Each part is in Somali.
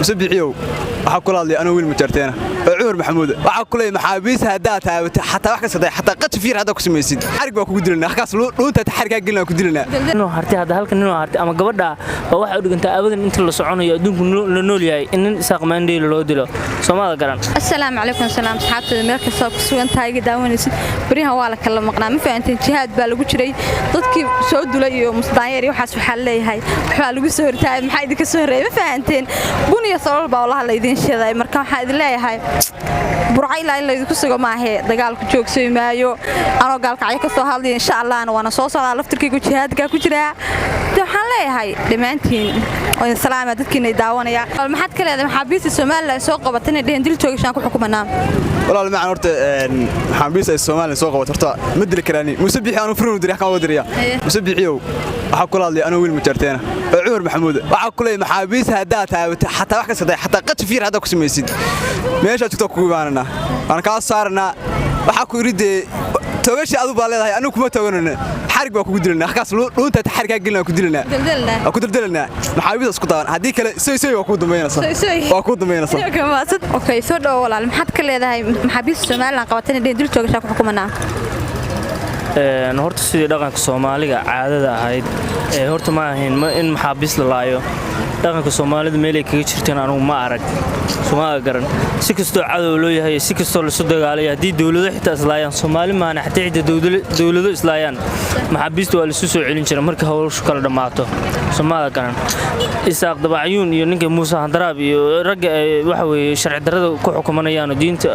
مسبحيو waxa kula hadlay anoo wiil majarteena oo Cumar Maxamuud waxa kulay maxaabiis hadaa taabta xataa wax ka saday xataa qad fiir hada ku sameeysid xarig waa kugu dilanaa halkaas dhuunta xariga gelina ku dilanaa inuu hartay hada halkan inuu hartay ama gabadha oo waxa u dhiganta abadan inta la soconayo adduunku la nool yahay in isaaq maandeel loo dilo Soomaalida garan assalaamu calaykum salaam saxaabtada meel kasta ku sugan tahay daawanaysid bariha waa la kala maqnaa ma fahanteen jihaad baa lagu jiray dadkii soo dulay iyo musdaayir iyo waxaas waxa leeyahay waxa lagu soo hortaay maxay idinka soo horeeyay ma fahanteen buniya sabab baa walaha la idin sheeday marka waxa idin leeyahay burcay la in la idinku sugo maahe dagaalku joogsan maayo anoo gaalkacyo ka soo hadlay insha Allah ana soo socdaa laftirkaygu jihaadka ku jira waxaan leeyahay dhamaantiin oo salaam dadkiina daawanaya maxaad ka leedahay maxaabiista Soomaaliland soo qabatay in dil joogishan ku xukumanaa walaal ma horta maxaabiista Soomaaliland soo qabatay horta ma dili karaani musabixi aanu furno diriya kan wadiriya musabixi waxa kula hadlay anoo wiil majarteena oo Cumar Maxamuud waxa kulay maxaabiis hadaa taabta xataa wax ka saday xataa qad fiir hada ku sameeysid meesha jogto ku gaanana aan ka saarna waxa ku yiri togashi adu baa leedahay anigu kuma toganana xarig waa kugu dilanaa halkaas dhuunta xariga gelina ku dilanaa ku daldalana maxaabiis isku daan hadii kale soo waa ku dameynaysa waa ku dameynaysa okay soo dhaw walaal maxaad ka leedahay maxaabiista Soomaaliland qabatay in dil joogisha ku xukumanaa horta sidii dhaqanka Soomaaliga caadada ahayd horta ma ahayn in maxaabiis la laayo dhaqanka Soomaalida meel ay kaga jirtaan anigu ma arag Soomaaliga garan si kastoo cadow loo yahay si kastoo la soo dagaalay hadii dawladdu xitaa islaayaan Soomaali maana xitaa dawladdu islaayaan maxaabiista waa la soo celin jiray marka hawshu kala dhamaato Soomaaliga garan isaaq dabacyuun iyo ninka Muuse Handaraab iyo ragga waxa weeye sharci darrada ku xukumanayaan diinta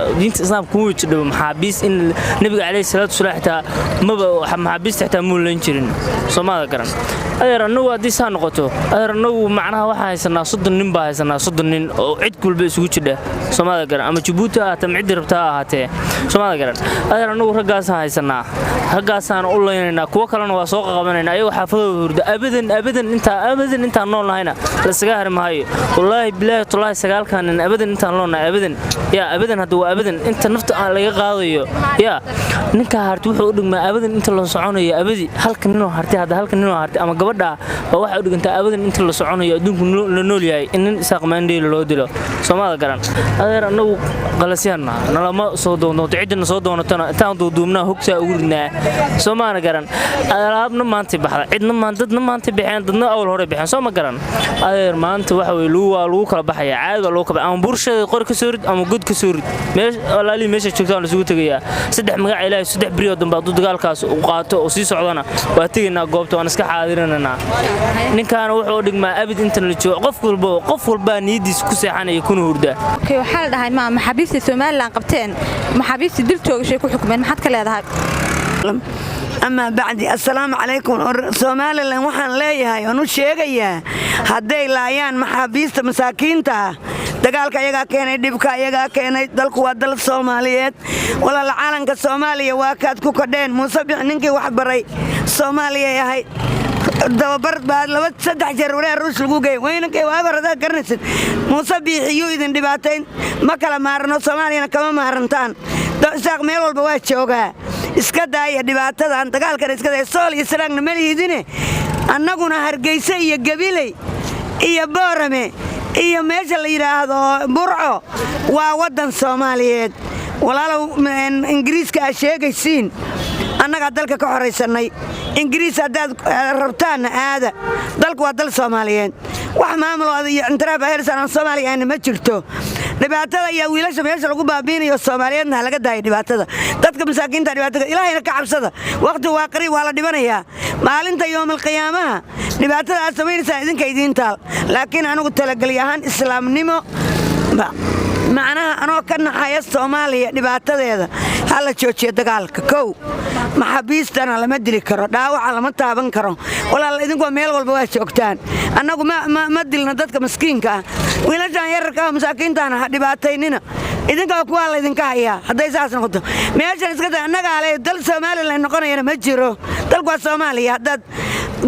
islaamka ku wajidho maxaabiis in nabiga Kaleey salaatu salaaxta maxaabiista xitaa muulan jirin Soomaaliga garan adeer anagu hadii saan noqoto adeer anagu macnaha waxa haysanaa 30 nin baa haysanaa 30 nin oo cid kulba isugu jidha Soomaaliga garan ama Djibouti ama cid rabta ahaatee Soomaaliga garan adeer anagu ragaas haysanaa ragaasaan u leenaynaa kuwa kalena waa soo qabanayna ayagu xaafadooda hurda abadan inta nool lahayna la saga harmaayo wallahi billahi tallahi sagaalkan abadan inta noolna abadan hada waa abadan inta nafta aan laga qaadayo ninka harti wuxuu u dhigmaa abadan inta la soconayo abadi halkan inuu hartay hada halkan inuu hartay ama gabadha oo waxa u dhiganta abadan inta la soconayo adduunku la nool yahay in isaaq maandeel loo dilo Soomaalida garan adeer anagu qalasiyana nalama soo doonto cidina soo doonatana intaan duubnaa hogsa ugu ridnaa Soomaaliga garan alaabna maanta baxda cidna dadna maanta bixeen dadna awal hore bixeen soo ma garan adeer maanta waxa way lagu kala baxaya caad loo kala ama burshada qor ka soo rid ama god ka soo rid walaali meesha joogtaan isugu tagaya saddex magac ilaahay saddex bariyo dambe dagaalkaas u qaato oo si socdana waa tagaynaa goobta waan iska xaadirinana ninkaana wuxuu dhigmaa abid inta la joogo qof walba niyadiisa ku seexanaya kuna hurda okay waxa la dhahay maxaabiista Soomaaliland qabteen maxaabiista dil joogishay ku xukumeen maxaad ka leedahay أما بعد السلام عليكم Soomaaliland waxaan leeyahay oo sheegaya haday laayaan maxaabiista masaakiinta dagaalka ayaga keenay dhibka ayaga keenay dalku waa dal Soomaaliyeed walaal caalanka Soomaaliya waa kaad ku kadheen Muusabix ninkii wax baray Soomaaliya yahay dababar baad laba saddex jeer wareer ruus lagu geey weynankay waa barada garanaysid Muusabix iyo idin dhibaateyn ma kala maarno Soomaaliyana kama maarantaan isaaq meel walba waa joogaa iska daaya dhibaatadan dagaalkan iska daaya sool iyo saraagna malihiidine annaguna Hargeysa iyo Gabiley iyo Boorame iyo meesha la yiraahdo Burco waa wadan Soomaaliyeed walaalow Ingiriiska sheegaysiin annaga dalka ka horeysanay Ingiriis hadaad rabtaan aada dalku waa dal Soomaaliyeed wax maamulada iyo intiraab heersan Soomaaliya ma jirto dhibaatada iyo wiilasha meesha lagu baabiinayo Soomaaliyeedna laga daayo dhibaatada dadka masaakiinta dhibaatada ilaahayna ka cabsada waqti waa qariib waa la dhibanayaa maalinta yoomul qiyaamaha dhibaatada aad sameynaysaa idinka idin taal laakiin anigu talagal yahan islaamnimo macnaha anoo ka naxaya Soomaaliya dhibaatadeeda hala joojiyo dagaalka kow maxaabiistana lama dili karo dhaawac lama taaban karo walaal idinku meel walba waa joogtaan annagu ma dilna dadka miskiinka wiilashan yararka masaakiintaana dhibaataynina idinka kuwa la idinka haya haday saas noqoto meeshan iska taa annaga ale dal Soomaaliland noqonayna ma jiro dalku waa Soomaaliya dad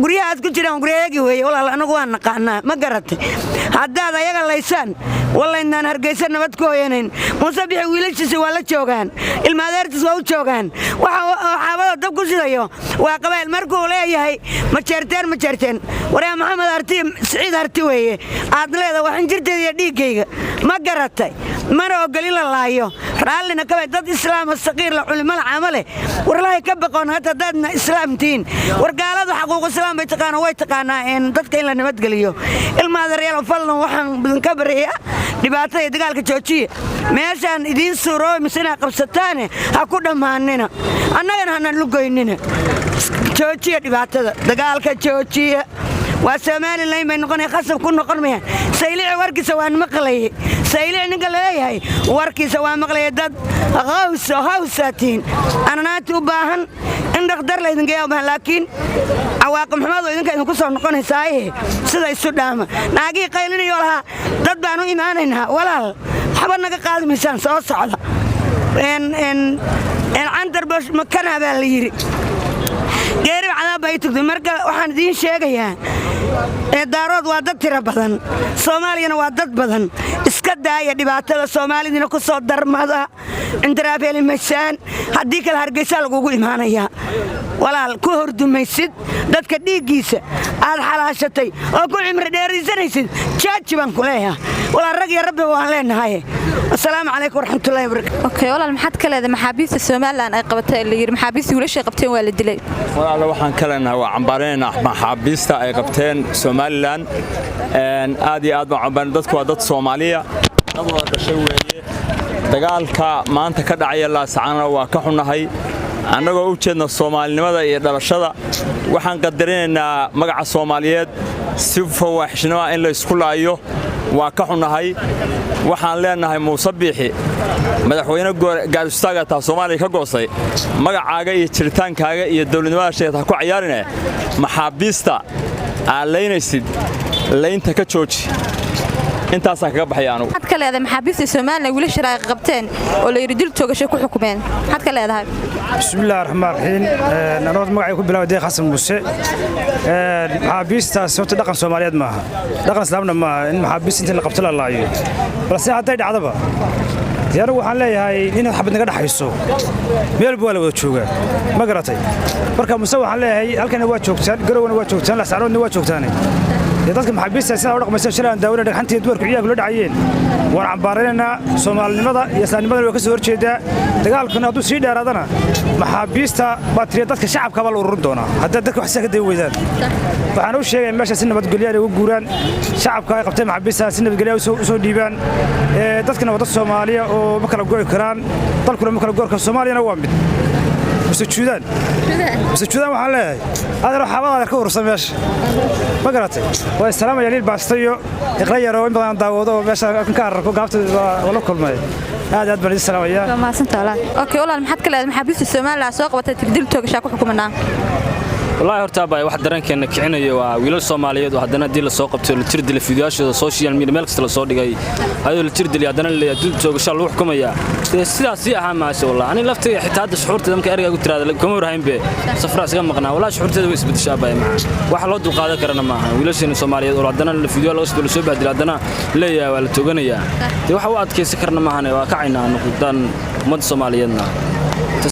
guriyaha ku jiraan guriyagi weey walaal anagu waan naqaanaa ma garatay haddaad ayaga laysaan wallaynaan hargeysa nabad ku hoyanayn muuse bixi wiilashiisa waa la joogaan ilmaadeertiis waa u joogaan waxaabada dab ku sidayo waa qabayl markuu leeyahay ma jeerteen waryaa maxamed harti siciid harti weeye aad leeda waxaan jirteeda iyo dhiiggayga ma garatay mana ogolin la laayo raallina kabay dad islaama saqiir la culimada camale warlahay ka baqoon hata dadna islaamtiin wargaaladu xaquuq islaam bay taqaana way taqaanaa in dadka in la nabadgeliyo ilmaadeeryaal falno waxaan idinka bariyaa dhibaatada iyo dagaalka joojiya meeshaan idiin suurooy misena qabsataane ha ku dhammaanina annagana hana lugoynina joojiya dhibaatada dagaalka joojiya waa Soomaaliland bay noqonay khasab ku noqon mayaan saylici warkiisa waan maqlayay saylici ninka leeyahay warkiisa waa maqlayay dad hawsaatiin ananaati u baahan in dhakhtar la idin geeyo laakiin cawaaqib xumadu idinku soo noqonaysaa sida isu dhaama naagii qaylinayo laha dad baan u imaanaynaa walaal xaba naga qaadmaysaan soo socda cantar bosh makana baa la yiri geeri cadaab ay tugtay marka waxaan idiin sheegayaa daarood waa dad tiro badan Soomaaliyana waa dad badan iska daaya dhibaatada Soomaalidina ku soo darmada intiraafeel masaan hadii kala hargeysa lagu imaanaya walaal ku hordumaysid dadka dhiigiisa aad xalaashatay oo ku cimri dheerisanaysid jaaji baan ku leeyahay walaal rag iyo rabbi waan leenahay assalaamu calaykum waraxmatullaahi wabarakaatuh okay walaal maxaad ka leedahay maxaabiista Soomaaliland ay qabatay la yiri maxaabiista wiilasha qabteen waa la dilay walaal waxaan ka leenahay waa cambaareen maxaabiista ay qabteen Soomaaliland aad iyo aad baan cambaareen dadku waa dad Soomaaliya dad wada dhashay weeye dagaalka maanta ka dhacaya la saacana waa ka xunahay annagoo u jeedna Soomaalinimada iyo dhalashada waxaan qadarinaynaa magaca Soomaaliyeed si fawaaxishnimo in la isku laayo waa ka xunahay waxaan leenahay Muuse Biixi madaxweyne gaaristaaga taa Soomaaliya ka goosay magacaaga iyo jiritaankaaga iyo dawladnimada sheegta ku ciyaarinay maxaabiista aleynaysid leynta ka jooji intaas kaga baxayaan waxaad ka leedahay maxaabiista Soomaaliland wiilasha ay qabteen oo la yiri dil toogasho ku xukumeen waxaad ka leedahay bismillaahir rahmaanir rahiim nanood magacay ku bilowday Xasan Muuse maxaabiista sababta dhaqan Soomaaliyeed maaha dhaqan islaamna maaha in maxaabiista inta la qabto la laayo balse hadday dhacdaba diyaar waxaan leeyahay in xabad naga dhaxayso meel buu la wada joogaa ma garatay marka Muuse waxaan leeyahay halkan waa joogtaan garowna waa joogtaan la saaroodna waa joogtaan dadka maxaabiista sida dhaqmaysa shilaan dawladda dhaqantii dumarku ciyaar kula dhacayeen waan cambaarayna Soomaalinimada iyo islaamnimada way ka soo horjeedaa dagaalkuna hadduu sii dheeraadana maxaabiista baatriya dadka shacabka baa la ururin doonaa hadda dadku wax ka day weydaan waxaan u sheegay meesha si nabadgelyo ay ugu guuraan shacabka ay qabteen maxaabiista si nabadgelyo u soo dhiibaan dadkana wada Soomaaliya oo ma kala go'ay karaan dalkuna ma kala go'ay Soomaaliyana waa mid مسجودان waxaan leeyahay adeer xabada ka urursan meesha ma garatay waa salaam yaalil baastayo iqrayaro in badan daawado meesha ka arko gaabta wala kulmay aad baan idin salaamaya ma santa walaal okay walaal maxaad ka leedahay maxaabiista Soomaaliland soo qabatay dil toogasho ku xukumanaa والله horta baa wax dareenkeena kicinayo waa wiilal Soomaaliyeed oo hadana dil soo qabtay la tirdil fiidiyaashooda social media meel kasta la soo dhigay ayuu la tirdil hadana la dil toogasho lagu xukumaya sidaas ahaa maasha Allah ani laftay xitaa shuxuurtada marka erayga ku tiraada kuma warhaynbe safra isaga maqnaa walaa shuxuurtada way isbedeshaa baa wax loo dul qaadan karana maaha wiilasheena Soomaaliyeed oo hadana la fiidiyo loo soo baadil hadana leeyahay waa la tooganaya waxa uu adkeysan karna maahan waa ka caynaa noqdaan umad Soomaaliyeedna